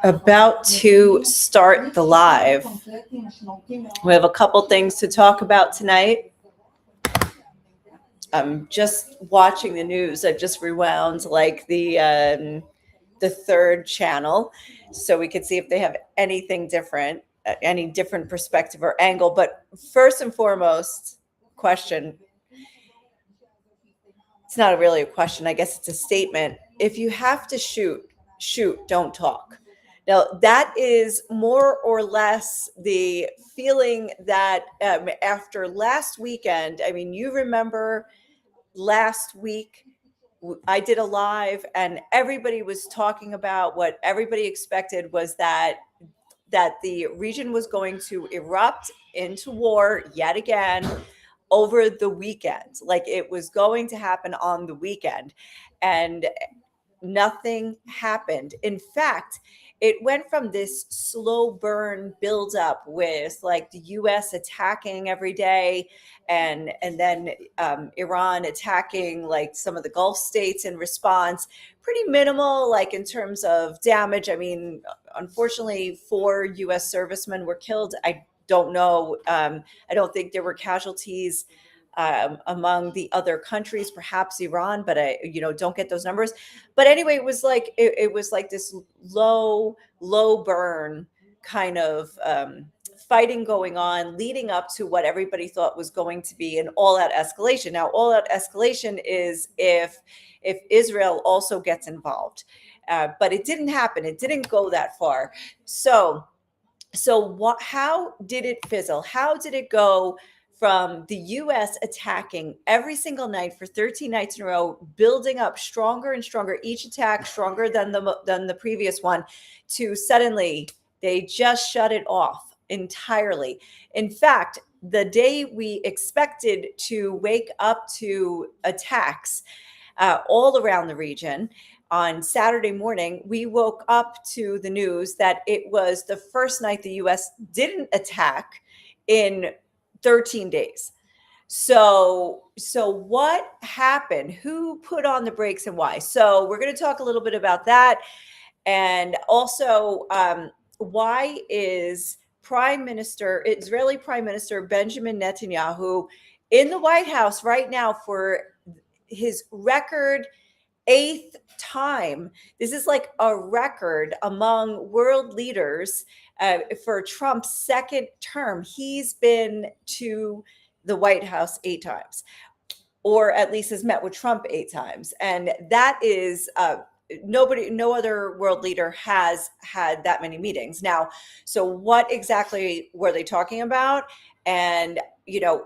about to start the live. We have a couple things to talk about tonight. I'm just watching the news. I've just rewound like the third channel, so we could see if they have anything different, any different perspective or angle. But first and foremost, question. It's not really a question. I guess it's a statement. If you have to shoot, don't talk. Now, that is more or less the feeling that after last weekend, I mean, you remember last week, I did a live and everybody was talking about what everybody expected was that the region was going to erupt into war yet again over the weekend. Like it was going to happen on the weekend. And nothing happened. In fact, it went from this slow burn buildup with like the U.S. attacking every day, and then Iran attacking like some of the Gulf states in response. Pretty minimal, like in terms of damage. I mean, unfortunately, 4 U.S. servicemen were killed. I don't know. I don't think there were casualties among the other countries, perhaps Iran, but I, don't get those numbers. But anyway, it was like this low burn kind of fighting going on, leading up to what everybody thought was going to be an all-out escalation. Now, all-out escalation is if Israel also gets involved, but it didn't happen. It didn't go that far. So what? How did it fizzle? How did it go from the U.S. attacking every single night for 13 nights in a row, building up stronger and stronger, each attack stronger than the previous one, to suddenly they just shut it off entirely? In fact, the day we expected to wake up to attacks all around the region, on Saturday morning, we woke up to the news that it was the first night the U.S. didn't attack in 13 days. So what happened? Who put on the brakes and why? So we're going to talk a little bit about that. And also, why is Israeli Prime Minister Benjamin Netanyahu in the White House right now for his record 8th time? This is like a record among world leaders for Trump's second term. He's been to the White House 8 times, or at least has met with Trump 8 times. And that is no other world leader has had that many meetings. Now, so what exactly were they talking about? And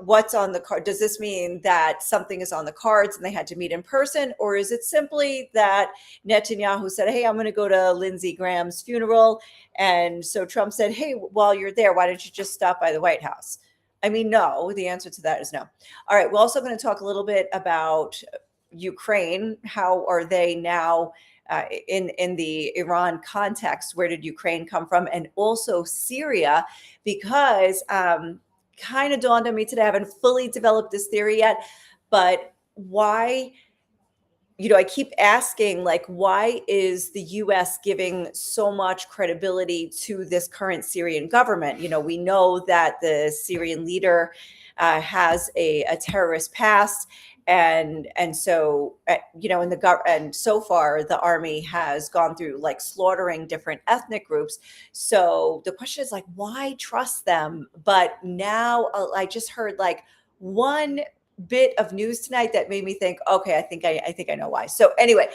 what's on the card? Does this mean that something is on the cards and they had to meet in person? Or is it simply that Netanyahu said, hey, I'm going to go to Lindsey Graham's funeral. And so Trump said, hey, while you're there, why don't you just stop by the White House? I mean, no, the answer to that is no. All right. We're also going to talk a little bit about Ukraine. How are they now in the Iran context? Where did Ukraine come from? And also Syria, because kind of dawned on me today. I haven't fully developed this theory yet, but why, I keep asking, like, why is the U.S. giving so much credibility to this current Syrian government? We know that the Syrian leader has a terrorist past. And so, and so far the army has gone through like slaughtering different ethnic groups. So the question is like, why trust them? But now I just heard like one bit of news tonight that made me think, okay, I think I know why. So anyway,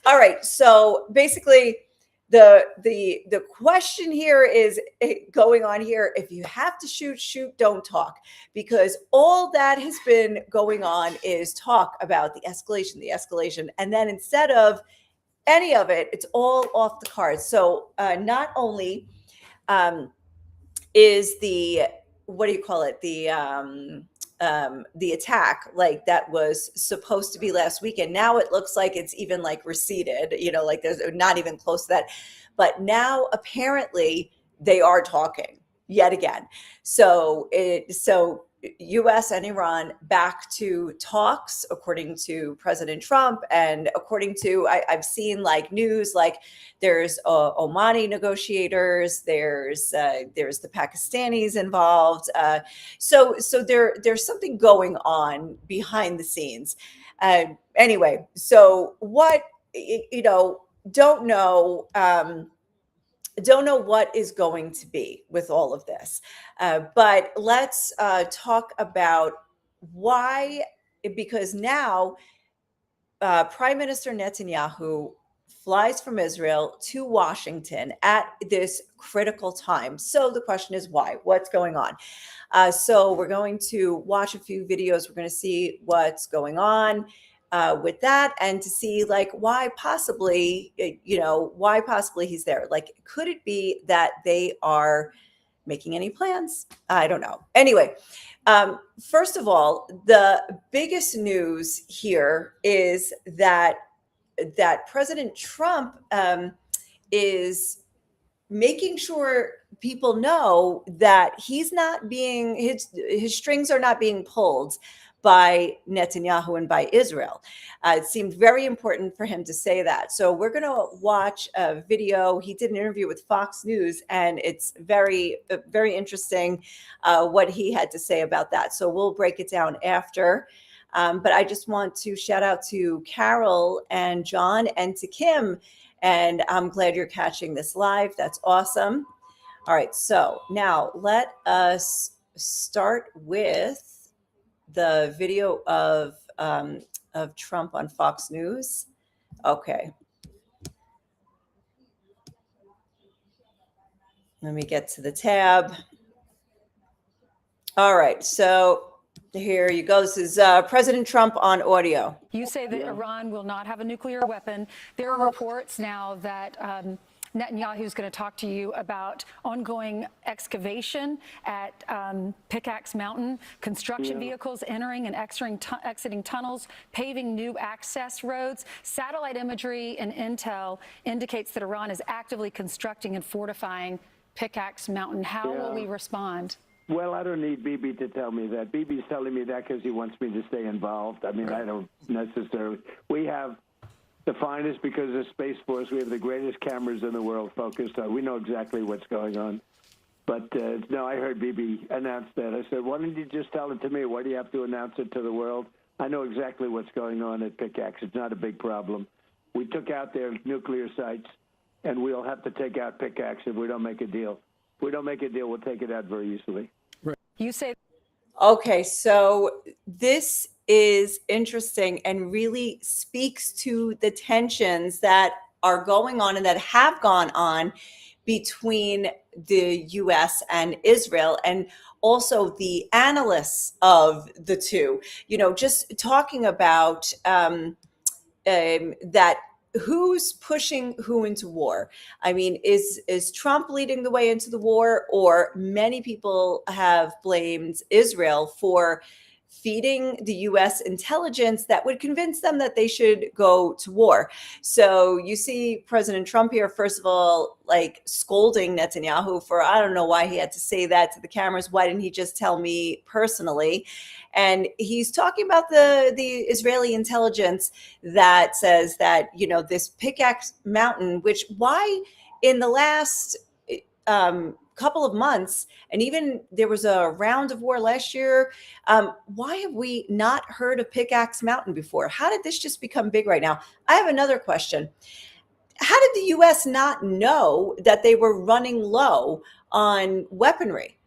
all right. So basically, the question here is going on here. If you have to shoot, don't talk, because all that has been going on is talk about the escalation. And then instead of any of it, it's all off the cards. So not only is what do you call it? The attack like that was supposed to be last weekend. Now it looks like it's even like receded, like there's not even close to that. But now apparently they are talking yet again. So US and Iran back to talks, according to President Trump. And according to, I've seen like news, like there's Omani negotiators, there's the Pakistanis involved. So there's something going on behind the scenes. Anyway, so what, you know, don't know. Don't know what is going to be with all of this. But let's talk about why, because now Prime Minister Netanyahu flies from Israel to Washington at this critical time. So the question is why? What's going on? So we're going to watch a few videos. We're going to see what's going on with that, and to see like why possibly, why possibly he's there. Like, could it be that they are making any plans? I don't know. Anyway, first of all, the biggest news here is that President Trump is making sure people know that he's not being, his strings are not being pulled by Netanyahu and by Israel. It seemed very important for him to say that. So we're going to watch a video. He did an interview with Fox News, and it's very, very interesting what he had to say about that. So we'll break it down after. But I just want to shout out to Carol and John and to Kim. And I'm glad you're catching this live. That's awesome. All right. So now let us start with the video of Trump on Fox News. Okay. Let me get to the tab. All right. So here you go. This is President Trump on audio. You say that Iran will not have a nuclear weapon. There are reports now that Netanyahu is going to talk to you about ongoing excavation at Pickaxe Mountain, construction vehicles entering and exiting tunnels, paving new access roads. Satellite imagery and intel indicates that Iran is actively constructing and fortifying Pickaxe Mountain. How will we respond? Well, I don't need Bibi to tell me that. Bibi's telling me that because he wants me to stay involved. I mean, I don't necessarily. We have the finest, because of Space Force, we have the greatest cameras in the world focused on. We know exactly what's going on. But, no, I heard Bibi announce that. I said, why don't you just tell it to me? Why do you have to announce it to the world? I know exactly what's going on at Pickaxe. It's not a big problem. We took out their nuclear sites, and we'll have to take out Pickaxe if we don't make a deal. If we don't make a deal, we'll take it out very easily. You say. Okay, so this is interesting and really speaks to the tensions that are going on and that have gone on between the US and Israel, and also the analysts of the two, just talking about that. Who's pushing who into war? I mean, is Trump leading the way into the war, or many people have blamed Israel for feeding the US intelligence that would convince them that they should go to war? So you see President Trump here, first of all, like scolding Netanyahu for, I don't know why he had to say that to the cameras. Why didn't he just tell me personally? And he's talking about the Israeli intelligence that says that, this Pickaxe Mountain, which why in the last couple of months, and even there was a round of war last year, why have we not heard of Pickaxe Mountain before? How did this just become big right now? I have another question. How did the U.S. not know that they were running low on weaponry?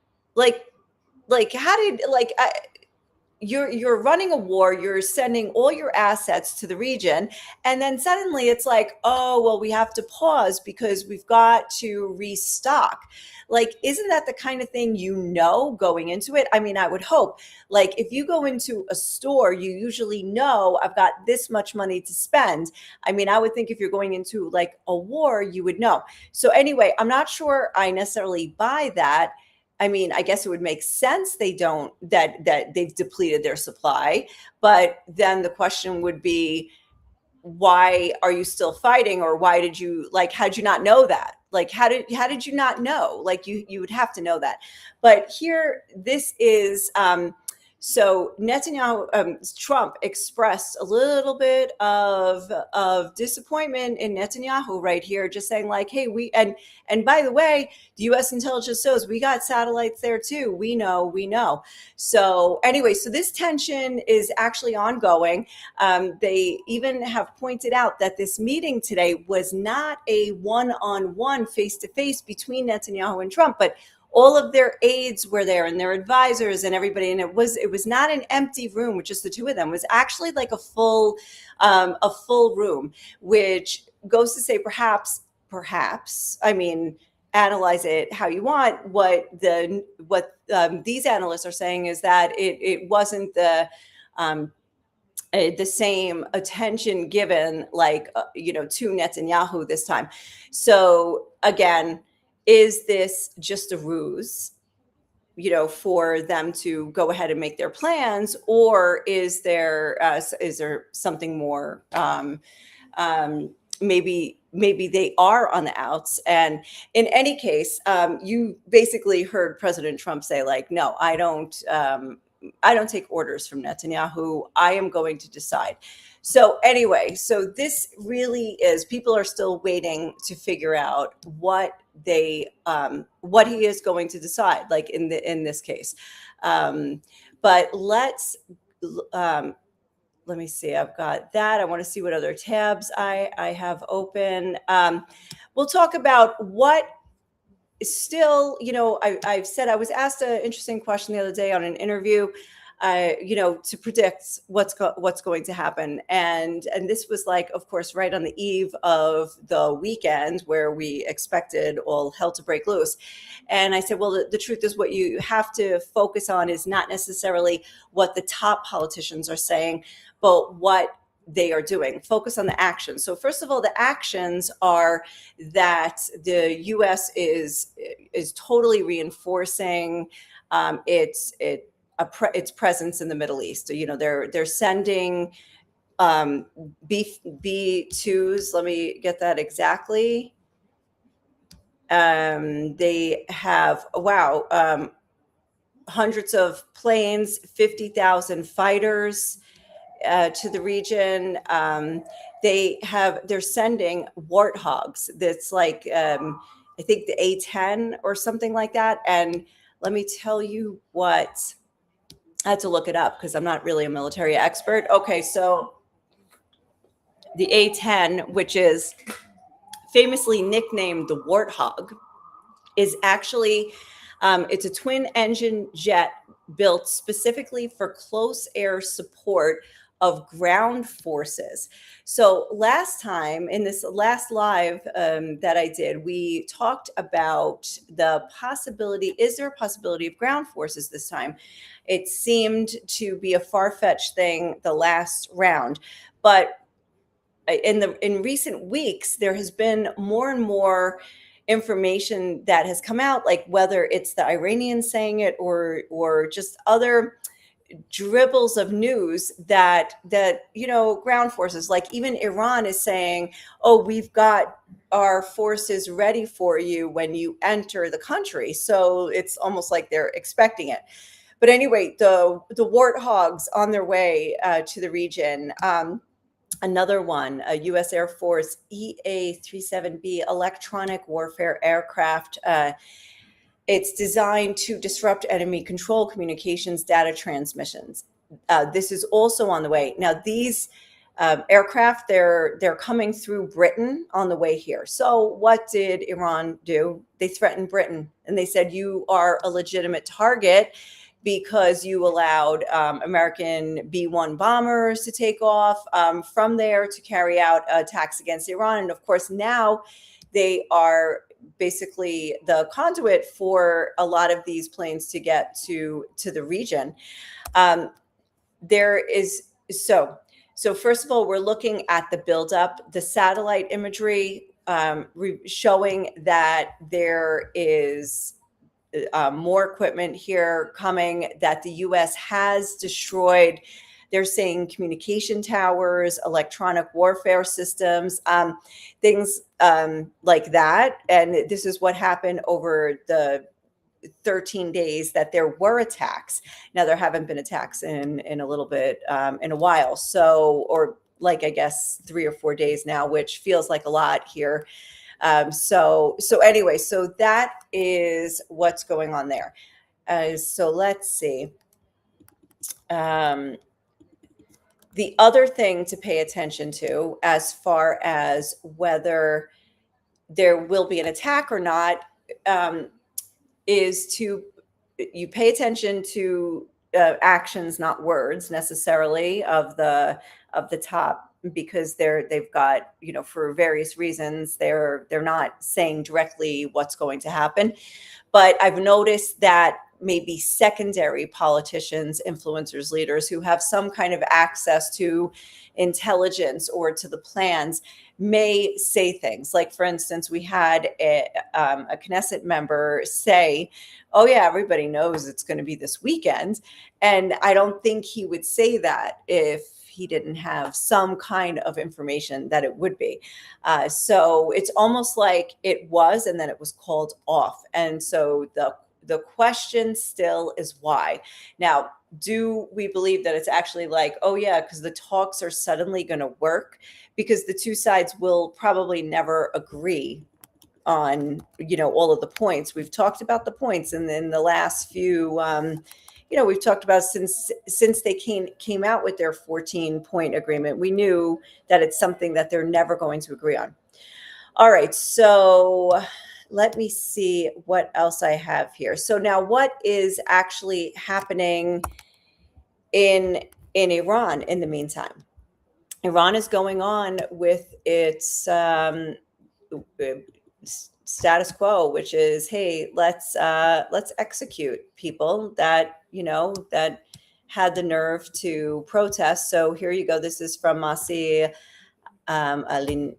You're running a war, you're sending all your assets to the region, and then suddenly it's like, oh, well, we have to pause because we've got to restock. Like, isn't that the kind of thing going into it? I mean, I would hope, like, if you go into a store, you usually know I've got this much money to spend. I mean, I would think if you're going into like a war, you would know. So anyway, I'm not sure I necessarily buy that. I mean, I guess it would make sense that they've depleted their supply, but then the question would be, why are you still fighting? Or why did you, like, how did you not know that? Like, how did you not know? Like, you would have to know that. But here, this is So Netanyahu, Trump expressed a little bit of disappointment in Netanyahu right here, just saying like, hey, and by the way, the U.S. intelligence shows we got satellites there too. We know. So anyway, so this tension is actually ongoing. They even have pointed out that this meeting today was not a one-on-one, face-to-face between Netanyahu and Trump, but all of their aides were there and their advisors and everybody, and it was not an empty room with just the two of them. It was actually like a full room, which goes to say perhaps, I mean, analyze it how you want. What these analysts are saying is that it wasn't the same attention given, like to Netanyahu this time. So again, is this just a ruse, for them to go ahead and make their plans, or is there something more? Maybe they are on the outs. And in any case, you basically heard President Trump say, like, no, I don't take orders from Netanyahu. I am going to decide. So anyway, so this really is, people are still waiting to figure out what he is going to decide, like in this case. But let me see. I've got that. I want to see what other tabs I have open. We'll talk about what still, I've said, I was asked an interesting question the other day on an interview, to predict what's going to happen. And this was like, of course, right on the eve of the weekend where we expected all hell to break loose. And I said, well, the truth is, what you have to focus on is not necessarily what the top politicians are saying, but what they are doing. Focus on the actions. So first of all, the actions are that the U.S. is totally reinforcing its presence in the Middle East. They're sending B-2s. Let me get that exactly. They have hundreds of planes, 50,000 fighters to the region. They're sending warthogs. That's like I think the A-10 or something like that. And let me tell you what. I had to look it up because I'm not really a military expert. Okay, so the A-10, which is famously nicknamed the Warthog, is actually it's a twin-engine jet built specifically for close air support of ground forces. So last time, in this last live that I did, we talked about the possibility. Is there a possibility of ground forces this time? It seemed to be a far-fetched thing the last round, but in recent weeks, there has been more and more information that has come out, like whether it's the Iranians saying it or just other dribbles of news that ground forces, like even Iran is saying, oh, we've got our forces ready for you when you enter the country. So it's almost like they're expecting it. But anyway, the Warthogs on their way to the region. Another one, a U.S. Air Force EA-37B electronic warfare aircraft. It's designed to disrupt enemy control communications data transmissions. This is also on the way. Now, these aircraft, they're coming through Britain on the way here. So what did Iran do? They threatened Britain, and they said, you are a legitimate target because you allowed American B-1 bombers to take off from there to carry out attacks against Iran. And of course, now they are basically the conduit for a lot of these planes to get to the region. So first of all, we're looking at the buildup, the satellite imagery showing that there is more equipment here coming, that the U.S. has destroyed. They're saying communication towers, electronic warfare systems, things like that. And this is what happened over the 13 days that there were attacks. Now there haven't been attacks in a little bit, in a while. So, or like, I guess 3 or 4 days now, which feels like a lot here. So anyway, so that is what's going on there. So let's see. The other thing to pay attention to, as far as whether there will be an attack or not, is to you pay attention to actions, not words necessarily, of the top, because they've got, for various reasons, they're not saying directly what's going to happen. But I've noticed that maybe secondary politicians, influencers, leaders who have some kind of access to intelligence or to the plans may say things like, for instance, we had a Knesset member say, oh yeah, everybody knows it's going to be this weekend. And I don't think he would say that if he didn't have some kind of information that it would be. So it's almost like it was, and then it was called off. And so the question still is why. Now, do we believe that it's actually like, oh yeah, because the talks are suddenly going to work? Because the two sides will probably never agree on, all of the points. We've talked about the points, and then the last few, we've talked about since they came out with their 14-point agreement, we knew that it's something that they're never going to agree on. All right, so let me see what else I have here. So now, what is actually happening in Iran in the meantime? Iran is going on with its status quo, which is, hey, let's execute people that that had the nerve to protest. So here you go. This is from Masih Alinejad.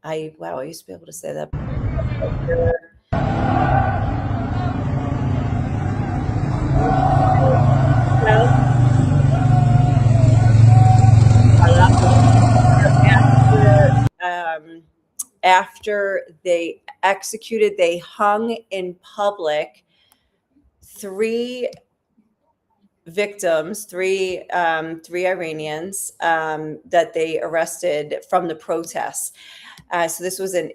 I used to be able to say that. After they executed, they hung in public 3 victims, three Iranians that they arrested from the protests. So this was in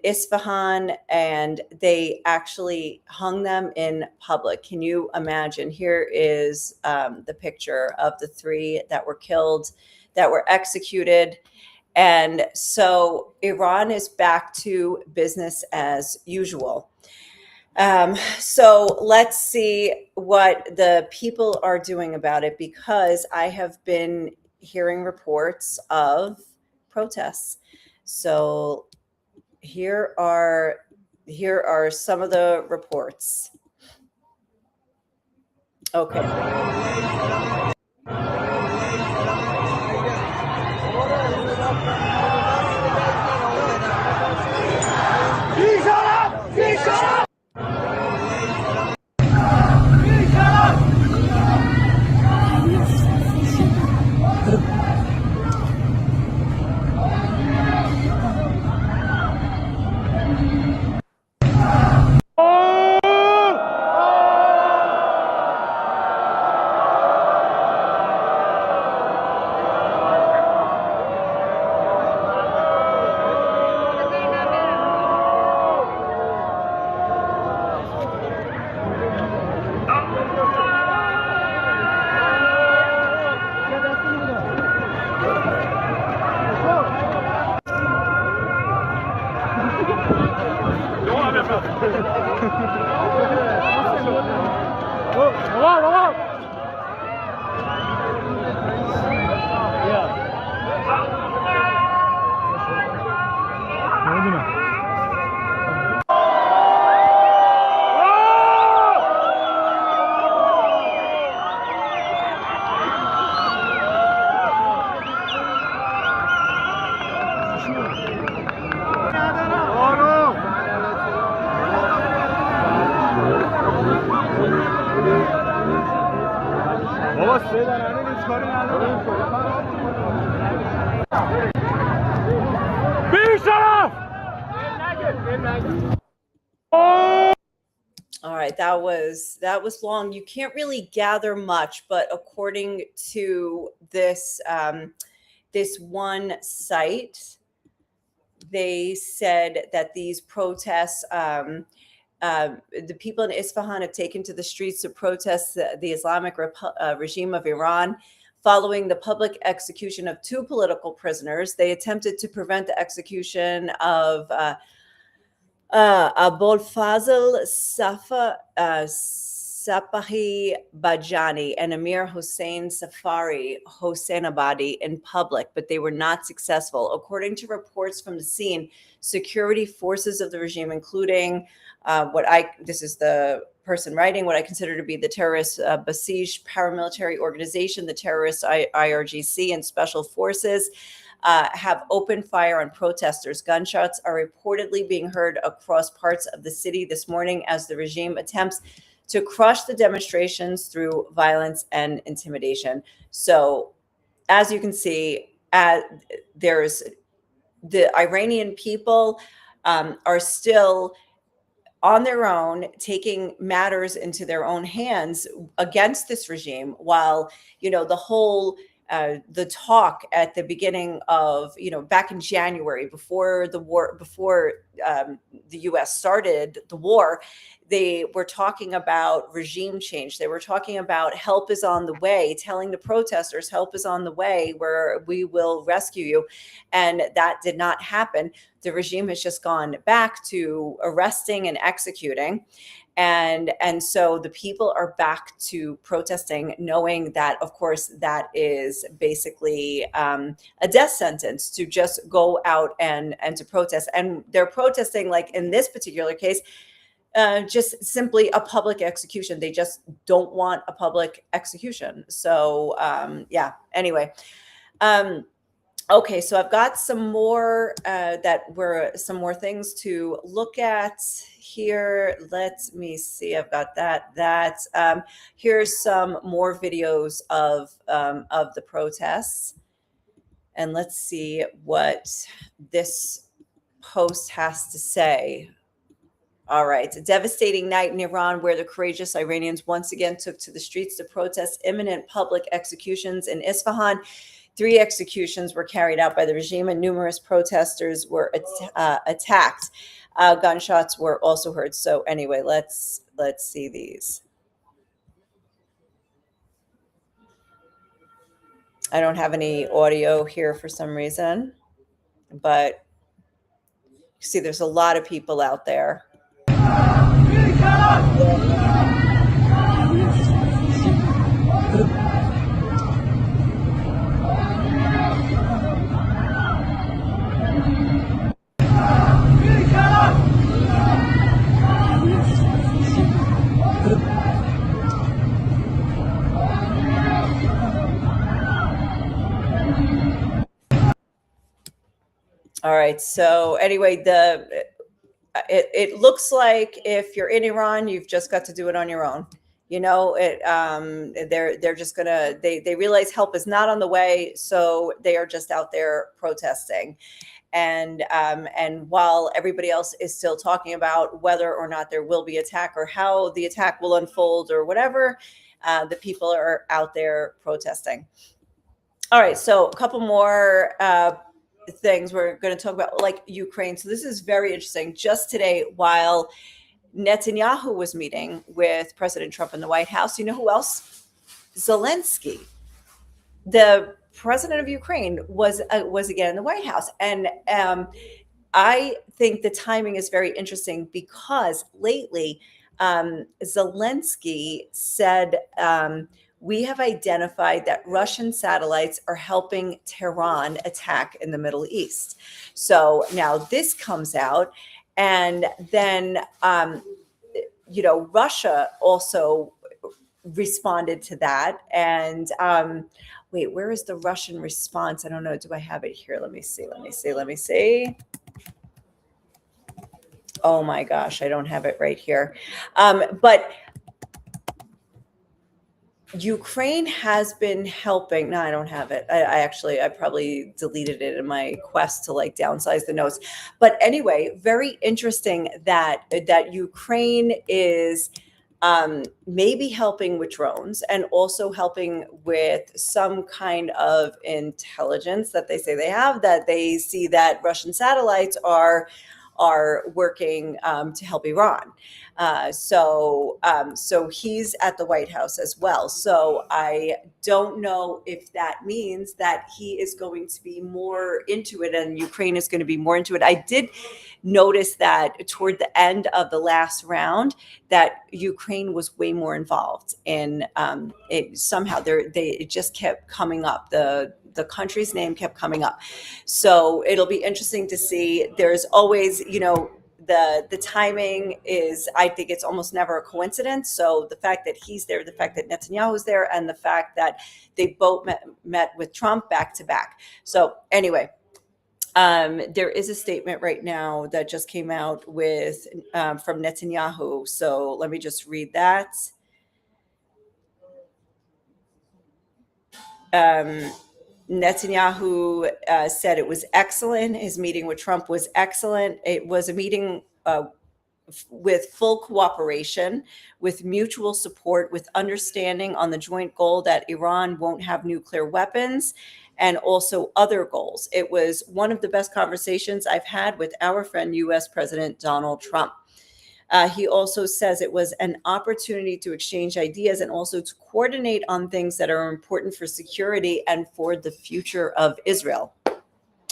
Isfahan, and they actually hung them in public. Can you imagine? Here is the picture of the 3 that were killed, that were executed. And so Iran is back to business as usual. So let's see what the people are doing about it, because I have been hearing reports of protests. So here are some of the reports. Okay. Oh! All right, that was long. You can't really gather much, but according to this this one site, they said that these protests, the people in Isfahan have taken to the streets to protest the Islamic regime of Iran. Following the public execution of 2 political prisoners, they attempted to prevent the execution of Abolfazl Sapahi Bajani and Amir Hossein Safari Hossein-Abadi in public, but they were not successful. According to reports from the scene, security forces of the regime, including this is the person writing, what I consider to be the terrorist Basij paramilitary organization, the terrorist IRGC, and special forces, have opened fire on protesters. Gunshots are reportedly being heard across parts of the city this morning as the regime attempts to crush the demonstrations through violence and intimidation. So, as you can see, there's the Iranian people are still on their own, taking matters into their own hands against this regime, while, the whole the talk at the beginning of, back in January, before the war, before the U.S. started the war, they were talking about regime change. They were talking about help is on the way, telling the protesters help is on the way, where we will rescue you. And that did not happen. The regime has just gone back to arresting and executing. And so the people are back to protesting, knowing that, of course, that is basically a death sentence to just go out and to protest. And they're protesting, like in this particular case, just simply a public execution. They just don't want a public execution. So, anyway. Okay, so I've got some more some more things to look at here. Let me see. I've got that. Here's some more videos of the protests, and let's see what this post has to say. All right. A devastating night in Iran, where the courageous Iranians once again took to the streets to protest imminent public executions in Isfahan. 3 executions were carried out by the regime, and numerous protesters were attacked. Gunshots were also heard. So anyway, let's see these. I don't have any audio here for some reason, but you see there's a lot of people out there. All right. So anyway, it looks like if you're in Iran, you've just got to do it on your own. They're just gonna they realize help is not on the way, so they are just out there protesting. And while everybody else is still talking about whether or not there will be attack or how the attack will unfold or whatever, the people are out there protesting. All right, so a couple more things we're going to talk about, like Ukraine. So this is very interesting. Just today, while Netanyahu was meeting with President Trump in the White House, you know who else? Zelensky, the president of Ukraine, was again in the White House. And I think the timing is very interesting because lately Zelensky said, we have identified that Russian satellites are helping Tehran attack in the Middle East. So now this comes out, and then, Russia also responded to that. And wait, where is the Russian response? I don't know. Do I have it here? Let me see. Oh my gosh, I don't have it right here. But Ukraine has been helping. No, I don't have it. I probably deleted it in my quest to like downsize the notes. But anyway, very interesting that Ukraine is maybe helping with drones and also helping with some kind of intelligence that they say they have, that they see that Russian satellites are working to help Iran. So he's at the White House as well. So I don't know if that means that he is going to be more into it and Ukraine is going to be more into it. I did notice that toward the end of the last round, that Ukraine was way more involved in it. Somehow it just kept coming up. The country's name kept coming up. So it'll be interesting to see. There's always, the timing is, I think it's almost never a coincidence. So the fact that he's there, the fact that Netanyahu's there, and the fact that they both met with Trump back to back. So anyway, there is a statement right now that just came out from Netanyahu. So let me just read that. Netanyahu said it was excellent. His meeting with Trump was excellent. It was a meeting with full cooperation, with mutual support, with understanding on the joint goal that Iran won't have nuclear weapons, and also other goals. It was one of the best conversations I've had with our friend, U.S. President Donald Trump. He also says it was an opportunity to exchange ideas and also to coordinate on things that are important for security and for the future of Israel.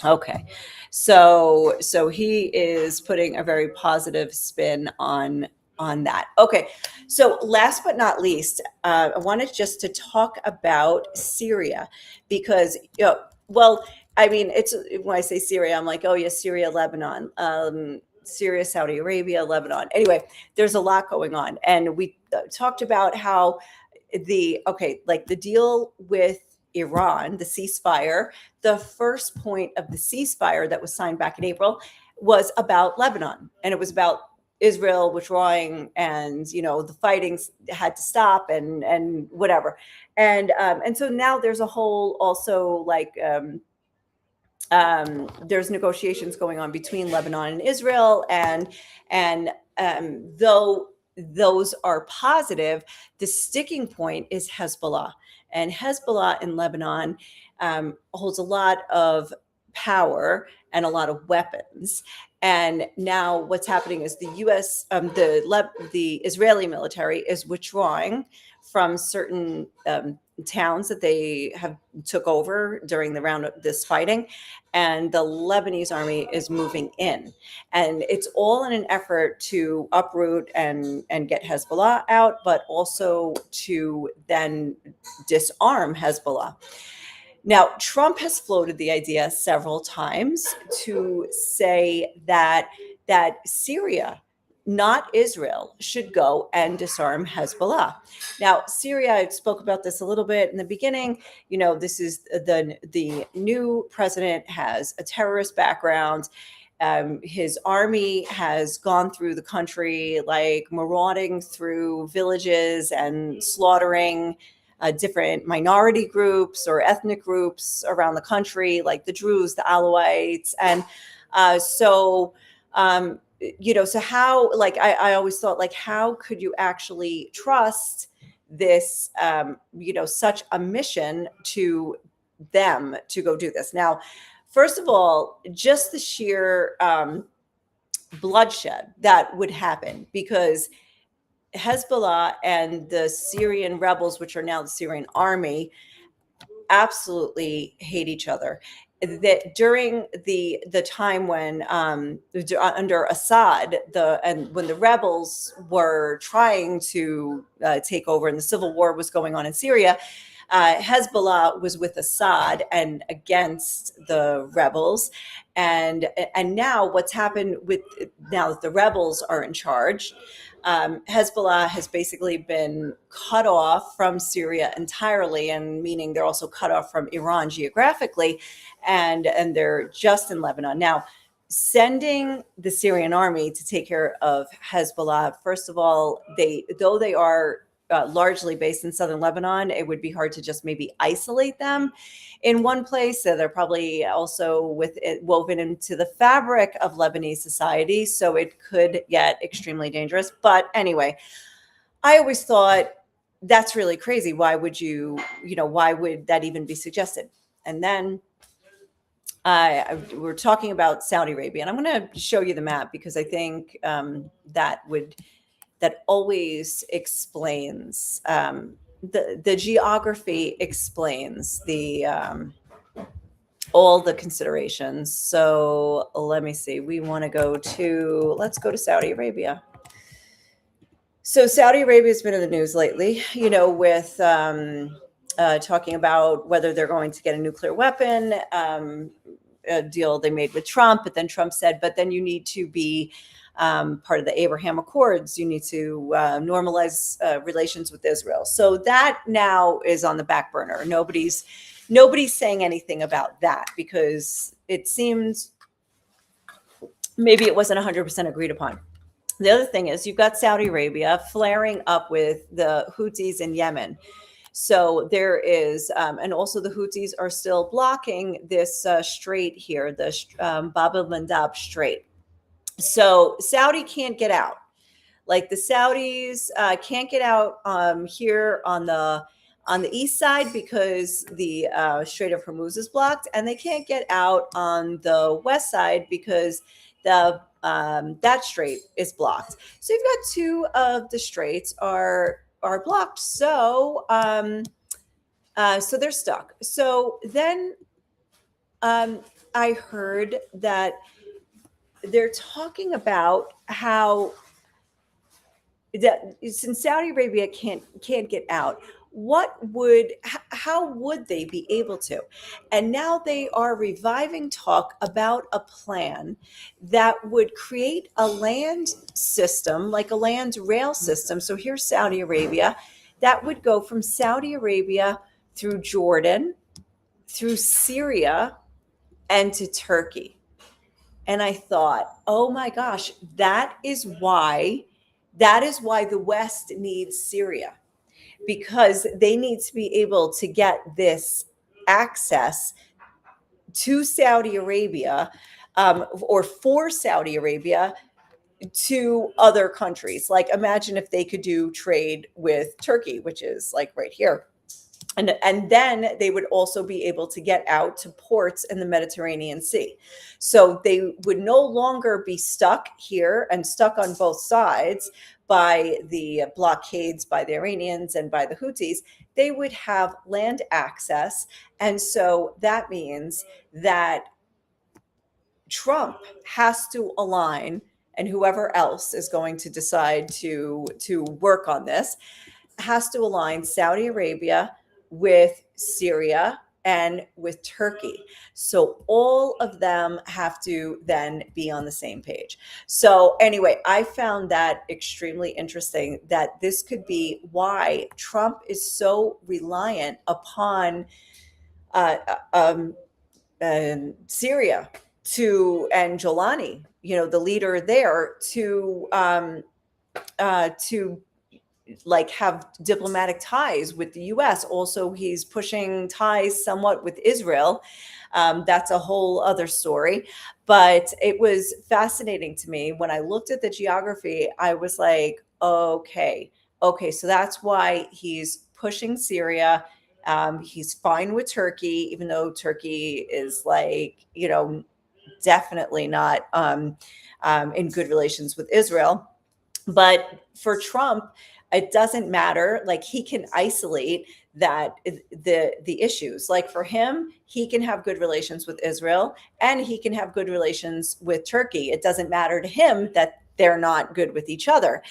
Okay, so he is putting a very positive spin on that. Okay, so last but not least, I wanted just to talk about Syria because well, I mean, it's when I say Syria, I'm like, oh yeah, Syria, Lebanon. Syria, Saudi Arabia, Lebanon. Anyway, there's a lot going on. And we talked about how the deal with Iran, the ceasefire, the first point of the ceasefire that was signed back in April was about Lebanon. And it was about Israel withdrawing and, the fighting had to stop and whatever. And so now there's a whole also there's negotiations going on between Lebanon and Israel, and though those are positive, the sticking point is Hezbollah, and Hezbollah in Lebanon holds a lot of power and a lot of weapons. And now what's happening is the U.S., the Israeli military is withdrawing from certain towns that they have took over during the round of this fighting, and the Lebanese army is moving in, and it's all in an effort to uproot and get Hezbollah out, but also to then disarm Hezbollah. Now, Trump has floated the idea several times to say that Syria, not Israel, should go and disarm Hezbollah. Now, Syria, I spoke about this a little bit in the beginning. This is the new president has a terrorist background. His army has gone through the country, like marauding through villages and slaughtering different minority groups or ethnic groups around the country, like the Druze, the Alawites. And so how, I always thought, how could you actually trust this, such a mission to them to go do this? Now, first of all, just the sheer bloodshed that would happen, because Hezbollah and the Syrian rebels, which are now the Syrian army, absolutely hate each other. That during the time when under Assad, when the rebels were trying to take over and the civil war was going on in Syria, Hezbollah was with Assad and against the rebels, and now what's happened now that the rebels are in charge, Hezbollah has basically been cut off from Syria entirely, and meaning they're also cut off from Iran geographically, and they're just in Lebanon. Now, sending the Syrian army to take care of Hezbollah, first of all, though they are largely based in southern Lebanon, it would be hard to just maybe isolate them in one place. So they're probably also woven into the fabric of Lebanese society. So it could get extremely dangerous. But anyway, I always thought that's really crazy. Why would why would that even be suggested? And then we're talking about Saudi Arabia, and I'm going to show you the map because I think that always explains the geography explains the all the considerations. So let me see. Let's go to Saudi Arabia. So Saudi Arabia has been in the news lately, with talking about whether they're going to get a nuclear weapon, a deal they made with Trump. But then Trump said, but then you need to be part of the Abraham Accords. You need to normalize relations with Israel. So that now is on the back burner. Nobody's saying anything about that because it seems maybe it wasn't 100% agreed upon. The other thing is you've got Saudi Arabia flaring up with the Houthis in Yemen. So there is, and also the Houthis are still blocking this strait here, the Bab el-Mandab Strait. So Saudi can't get out. Like the Saudis can't get out here on the east side because the Strait of Hormuz is blocked, and they can't get out on the west side because that strait is blocked. So you've got two of the straits are blocked. So so they're stuck. So then I heard that they're talking about how that since Saudi Arabia can't get out, how would they be able to? And now they are reviving talk about a plan that would create a land system, like a land rail system. So here's Saudi Arabia, that would go from Saudi Arabia through Jordan, through Syria, and to Turkey. And I thought, oh my gosh, that is why the West needs Syria, because they need to be able to get this access to Saudi Arabia, or for Saudi Arabia to other countries. Like imagine if they could do trade with Turkey, which is like right here. And then they would also be able to get out to ports in the Mediterranean Sea. So they would no longer be stuck here and stuck on both sides by the blockades by the Iranians and by the Houthis. They would have land access. And so that means that Trump has to align, and whoever else is going to decide to work on this has to align Saudi Arabia with Syria and with Turkey. So all of them have to then be on the same page. So anyway, I found that extremely interesting, that this could be why Trump is so reliant upon Syria and Jolani, the leader there, to like have diplomatic ties with the US. Also, he's pushing ties somewhat with Israel. That's a whole other story. But it was fascinating to me when I looked at the geography. I was like, okay, so that's why he's pushing Syria. He's fine with Turkey, even though Turkey is like, definitely not in good relations with Israel. But for Trump, it doesn't matter. Like he can isolate the issues. Like for him, he can have good relations with Israel and he can have good relations with Turkey. It doesn't matter to him that they're not good with each other.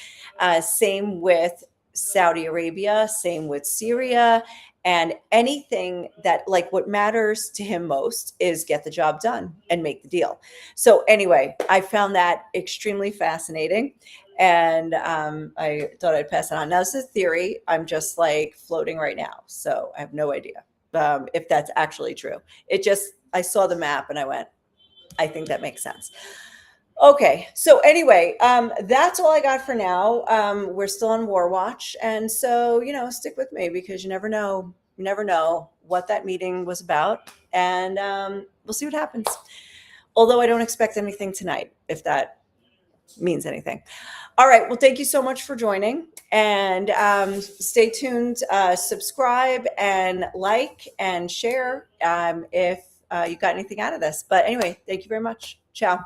Same with Saudi Arabia, same with Syria, and anything that, like, what matters to him most is get the job done and make the deal. So anyway, I found that extremely fascinating. And I thought I'd pass it on. Now, this is a theory. I'm just like floating right now. So I have no idea if that's actually true. I saw the map and I went, I think that makes sense. Okay, so anyway, that's all I got for now. We're still on War Watch, and so stick with me because you never know. You never know what that meeting was about, and we'll see what happens. Although I don't expect anything tonight, if that means anything. All right. Well, thank you so much for joining, and stay tuned. Subscribe and like and share if you got anything out of this. But anyway, thank you very much. Ciao.